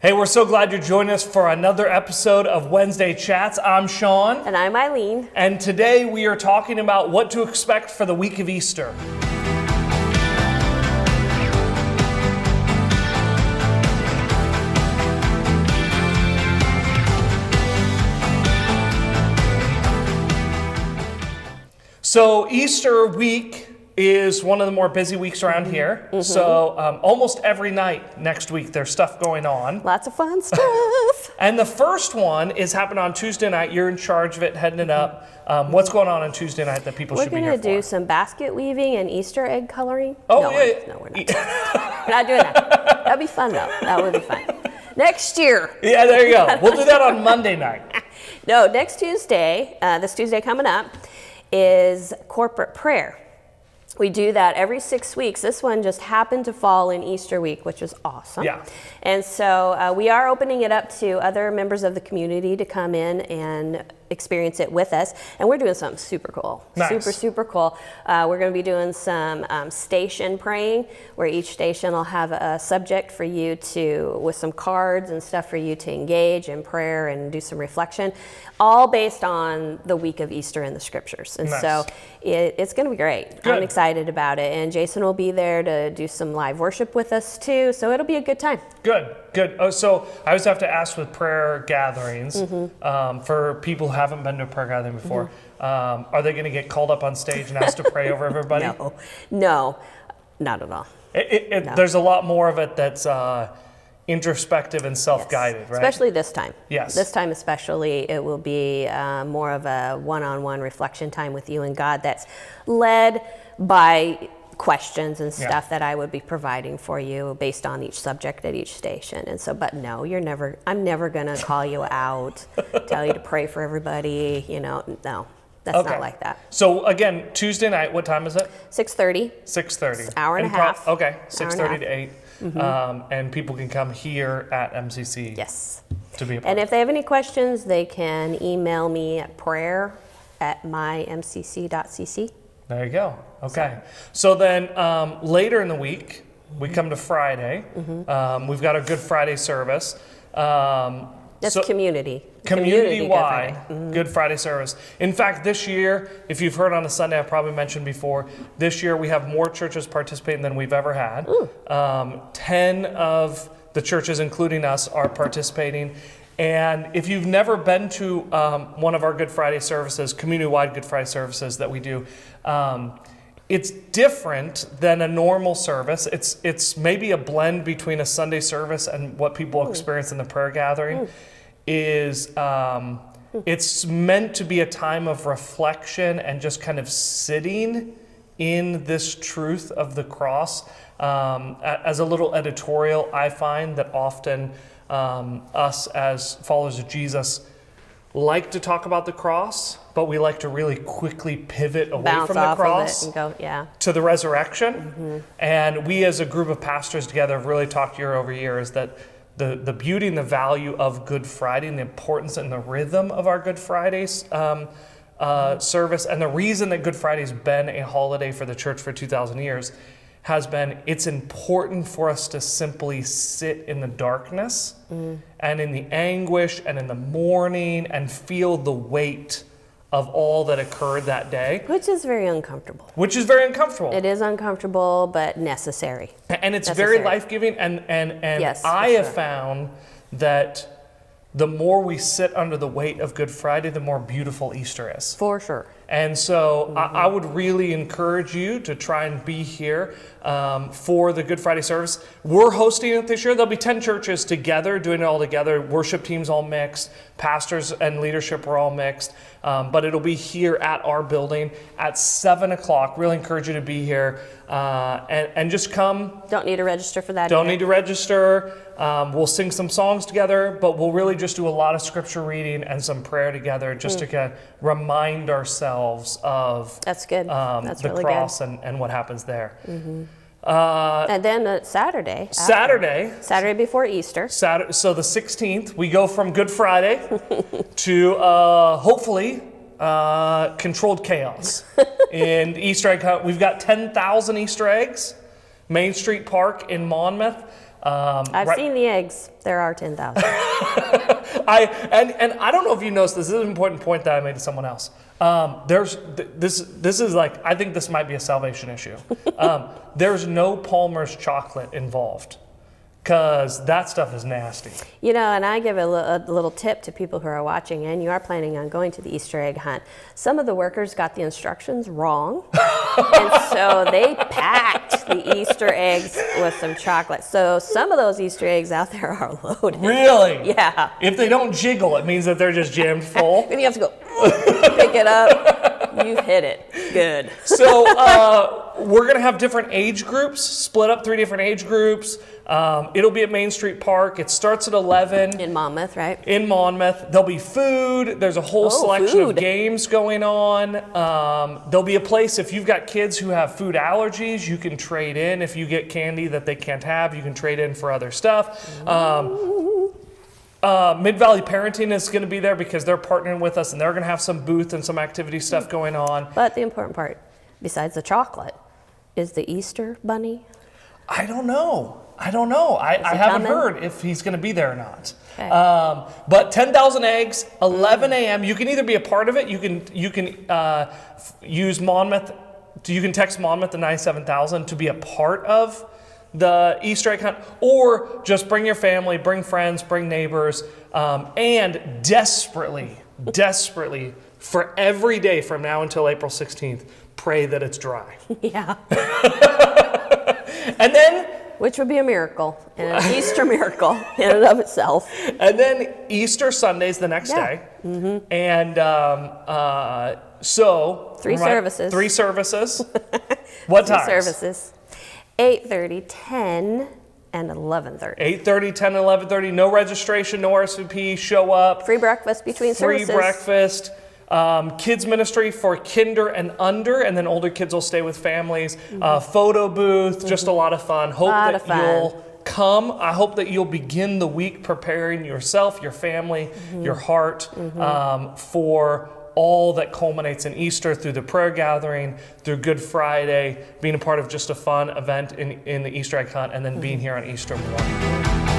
Hey, we're so glad you're joining us for another episode of Wednesday Chats. I'm Sean. And I'm Eileen. And today we are talking about what to expect for the week of Easter. So Easter week is one of the more busy weeks around here. Mm-hmm. So almost every night next week there's stuff going on. Lots of fun stuff. And the first one is happening on Tuesday night. You're in charge of it, heading it up. What's going on Tuesday night that people should be here for? We're going to do some basket weaving and Easter egg coloring. Oh, no, yeah. No, we're not. We're not doing that. That'd be fun, though. That would be fun. Next year. Yeah, there you go. We'll do that on Monday night. No, next Tuesday, this Tuesday coming up, is corporate prayer. We do that every 6 weeks. This one just happened to fall in Easter week, which is awesome. Yeah. And so we are opening it up to other members of the community to come in and experience it with us. And we're doing something super cool. Nice. Super cool. We're going to be doing some station praying, where each station will have a subject for you to, with some cards and stuff for you to engage in prayer and do some reflection, all based on the week of Easter in the scriptures. And nice. So it's going to be great. Good. I'm excited about it. And Jason will be there to do some live worship with us too. So it'll be a good time. Good. Oh, so I always have to ask with prayer gatherings, for people who haven't been to a prayer gathering before, are they going to get called up on stage and asked to pray over everybody? No, not at all. No. There's a lot more of it that's introspective and self-guided, yes. right? Especially this time. Yes. This time especially, it will be more of a one-on-one reflection time with you and God that's led by questions and stuff that I would be providing for you based on each subject at each station. And so, but no, I'm never going to call you out, tell you to pray for everybody, no, that's not like that. So again, Tuesday night, what time is it? 6:30. 6:30. Hour and a half. Okay, 6:30 to 8. And people can come here at MCC. Yes. To be a part. And if they have any questions, they can email me at prayer@mymcc.cc. There you go. Okay. So then later in the week, we come to Friday. We've got a Good Friday service. That's community-wide Good Friday service. In fact, this year, if you've heard on a Sunday, I've probably mentioned before, this year we have more churches participating than we've ever had. 10 of the churches, including us, are participating. And if you've never been to one of our Good Friday services, community-wide Good Friday services that we do, it's different than a normal service. It's maybe a blend between a Sunday service and what people experience in the prayer gathering. It's meant to be a time of reflection and just kind of sitting in this truth of the cross. As a little editorial, I find that often us as followers of Jesus like to talk about the cross, but we like to really quickly pivot away from the cross and go, to the resurrection. And we as a group of pastors together have really talked year over year is that the beauty and the value of Good Friday and the importance and the rhythm of our Good Fridays service, and the reason that Good Friday's been a holiday for the church for 2,000 years has been it's important for us to simply sit in the darkness and in the anguish and in the mourning and feel the weight of all that occurred that day. Which is very uncomfortable. It is uncomfortable, but necessary. And it's very life-giving. And yes, I have found that the more we sit under the weight of Good Friday, the more beautiful Easter is. For sure. And so I would really encourage you to try and be here for the Good Friday service. We're hosting it this year. There'll be 10 churches together, doing it all together. Worship teams all mixed. Pastors and leadership are all mixed. But it'll be here at our building at 7 o'clock. Really encourage you to be here and just come. Don't need to register for that. Don't need to register. We'll sing some songs together, but we'll really just do a lot of scripture reading and some prayer together just to kind of remind ourselves of That's good. That's the really cross good. And what happens there. And then Saturday before Easter. So the 16th, we go from Good Friday to hopefully controlled chaos. In Easter egg hunt, we've got 10,000 Easter eggs. Main Street Park in Monmouth. I've seen the eggs. There are 10,000. I don't know if you noticed this. This is an important point that I made to someone else. This is like, I think this might be a salvation issue. There's no Palmer's chocolate involved, because that stuff is nasty. You know, and I give a little tip to people who are watching, and you are planning on going to the Easter egg hunt. Some of the workers got the instructions wrong, and so they packed the Easter eggs with some chocolate. So some of those Easter eggs out there are loaded. Really? Yeah. If they don't jiggle, it means that they're just jammed full. Then you have to go pick it up. You hit it. Good. So we're going to have different age groups, split up 3 different age groups. It'll be at Main Street Park. It starts at 11. In Monmouth, right? In Monmouth. There'll be food. There's a whole selection of games going on. There'll be a place, if you've got kids who have food allergies, you can trade in. If you get candy that they can't have, you can trade in for other stuff. Mid-Valley Parenting is going to be there because they're partnering with us, and they're going to have some booth and some activity stuff going on. But the important part, besides the chocolate, is the Easter bunny. I don't know. I haven't heard if he's going to be there or not. Okay. But 10,000 eggs, 11 a.m. You can either be a part of it. You can use Monmouth. You can text Monmouth to 97000 to be a part of the Easter egg hunt, or just bring your family, bring friends, bring neighbors, and desperately for every day from now until April 16th, pray that it's dry. Yeah. And then, which would be a miracle, and an Easter miracle in and of itself. And then Easter Sunday's the next day. Mm-hmm. And so... 3 services. 3 services. What times? 3 services. 8:30, 10, and 11:30. 8:30, 10, and 11:30. No registration, no RSVP. Show up. Free breakfast between services. Free breakfast. Kids ministry for kinder and under, and then older kids will stay with families. Photo booth, just a lot of fun. Hope that you'll come. I hope that you'll begin the week preparing yourself, your family, your heart for all that culminates in Easter, through the prayer gathering, through Good Friday, being a part of just a fun event in the Easter egg hunt, and then being here on Easter morning.